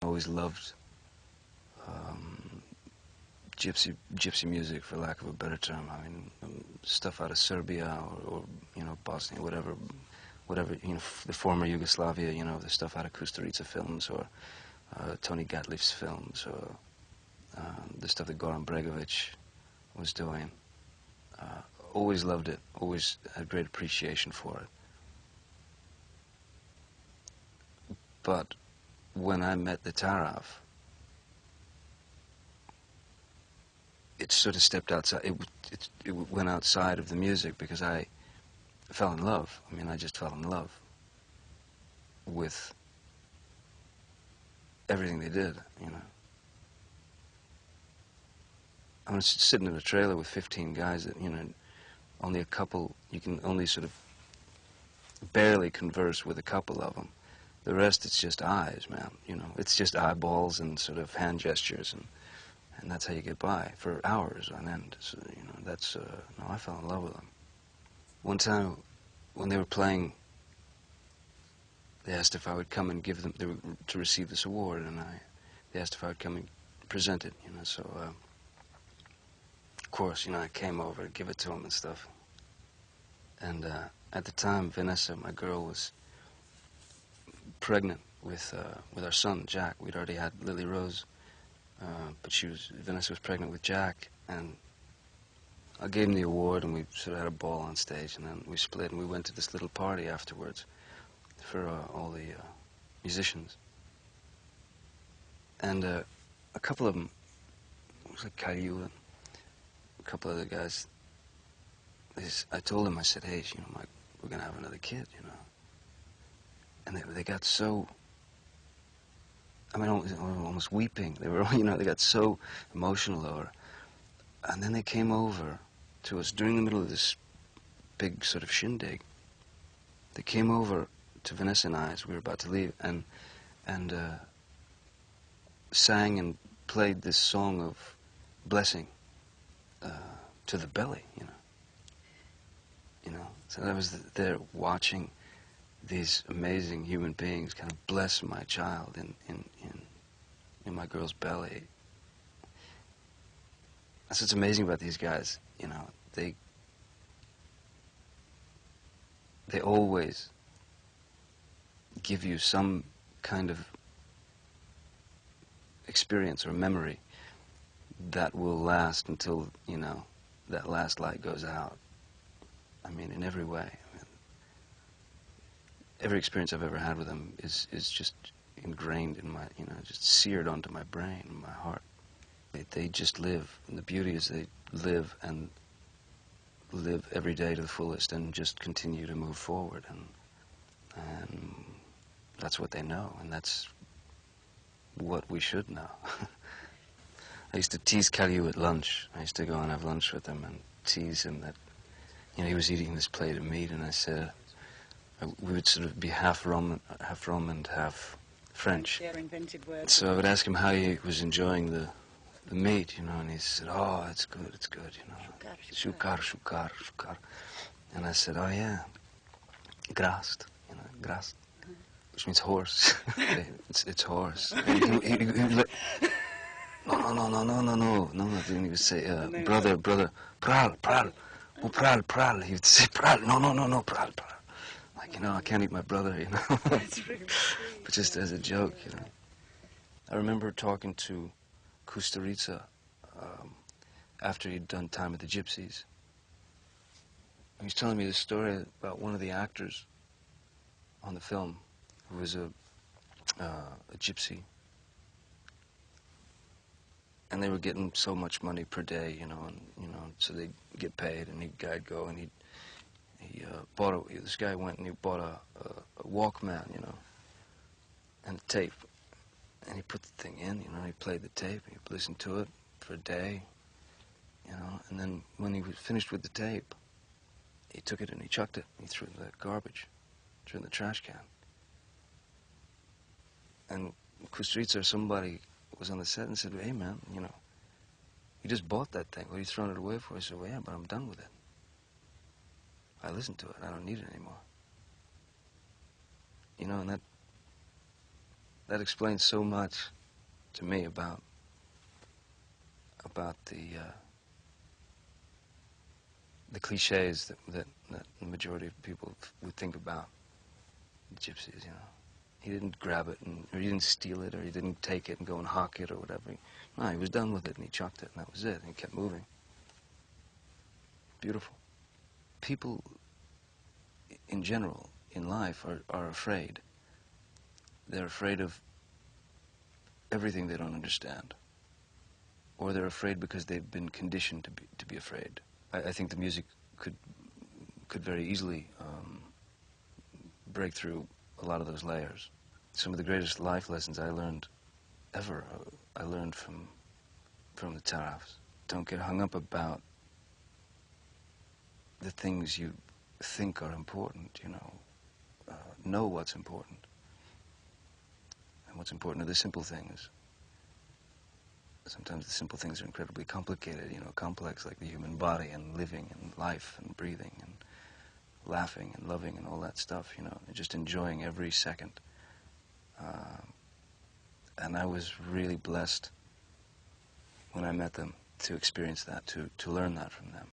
Always loved um, gypsy music, for lack of a better term. I mean, stuff out of Serbia or you know, Bosnia, whatever, you know, the former Yugoslavia, you know, the stuff out of Kusturica films, or Tony Gatliff's films, or the stuff that Goran Bregovic was doing. Always loved it, always had great appreciation for it. But when I met the Taraf, it sort of stepped outside, it went outside of the music, because I fell in love. I mean, I just fell in love with everything they did, you know. I was sitting in a trailer with 15 guys that, you know, only a couple, you can only sort of barely converse with a couple of them. The rest, it's just eyes, man, you know. It's just eyeballs and sort of hand gestures, and that's how you get by for hours on end. So, you know, that's, no, I fell in love with them. One time, when they were playing, they asked if I would come and give them, they were to receive this award, and they asked if I would come and present it, you know, so, of course, you know, I came over to give it to them and stuff. And at the time, Vanessa, my girl, was pregnant with our son, Jack. We'd already had Lily Rose, but Vanessa was pregnant with Jack, and I gave him the award, and we sort of had a ball on stage, and then we split, and we went to this little party afterwards for all the musicians. And a couple of them, it was like Caillou and a couple other guys, I told them, I said, hey, you know, we're going to have another kid, you know. And they got so, I mean, almost weeping. They were, you know, they got so emotional over. And then they came over to us during the middle of this big sort of shindig. They came over to Vanessa and I as we were about to leave, and sang and played this song of blessing to the belly, you know. You know, so I was there watching these amazing human beings kind of bless my child in my girl's belly. That's what's amazing about these guys, you know. They always give you some kind of experience or memory that will last until, you know, that last light goes out. I mean, in every way. I mean, every experience I've ever had with them is just ingrained in my, you know, just seared onto my brain and my heart. They just live, and the beauty is they live and live every day to the fullest and just continue to move forward, and that's what they know, and that's what we should know. I used to tease Caillou at lunch. I used to go and have lunch with him and tease him that, you know, he was eating this plate of meat, and I said, we would sort of be half Roman and half French. Yeah, invented words. So I would ask him how he was enjoying the meat, you know, and he said, oh, it's good, you know. Shukar. And I said, oh yeah, grast, you know, grast, which means horse. it's horse. And he would like, no. Then he would say, brother, pral. Oh, pral. He would say, pral. No, pral. Like, you know, I can't eat my brother, you know. That's really sweet. But just as a joke, you know. I remember talking to Kusturica after he'd done Time with the Gypsies. He was telling me this story about one of the actors on the film who was a gypsy. And they were getting so much money per day, you know, and so they'd get paid, and I'd go, and he bought this guy went and he bought a Walkman, you know, and a tape, and he put the thing in, you know, he played the tape, and he listened to it for a day, you know, and then when he was finished with the tape, he took it and he chucked it, and he threw it in the garbage, threw it in the trash can. And Kusturica or somebody was on the set and said, hey man, you know, you just bought that thing, what are you throwing it away for? I said, well, yeah, but I'm done with it. I listened to it, I don't need it anymore. You know, and that explains so much to me about the cliches that the majority of people would think about gypsies. You know, he didn't grab it, or he didn't steal it, or he didn't take it and go and hawk it or whatever. No, he was done with it and he chucked it, and that was it. And he kept moving. Beautiful. People, in general, in life, are afraid. They're afraid of everything they don't understand, or they're afraid because they've been conditioned to be afraid. I think the music could very easily break through a lot of those layers. Some of the greatest life lessons I learned ever, I learned from the taraffs. Don't get hung up about the things you think are important, you know. Know what's important. And what's important are the simple things. Sometimes the simple things are incredibly complicated, you know, complex, like the human body and living and life and breathing and laughing and loving and all that stuff, you know, and just enjoying every second. And I was really blessed when I met them to experience that, to learn that from them.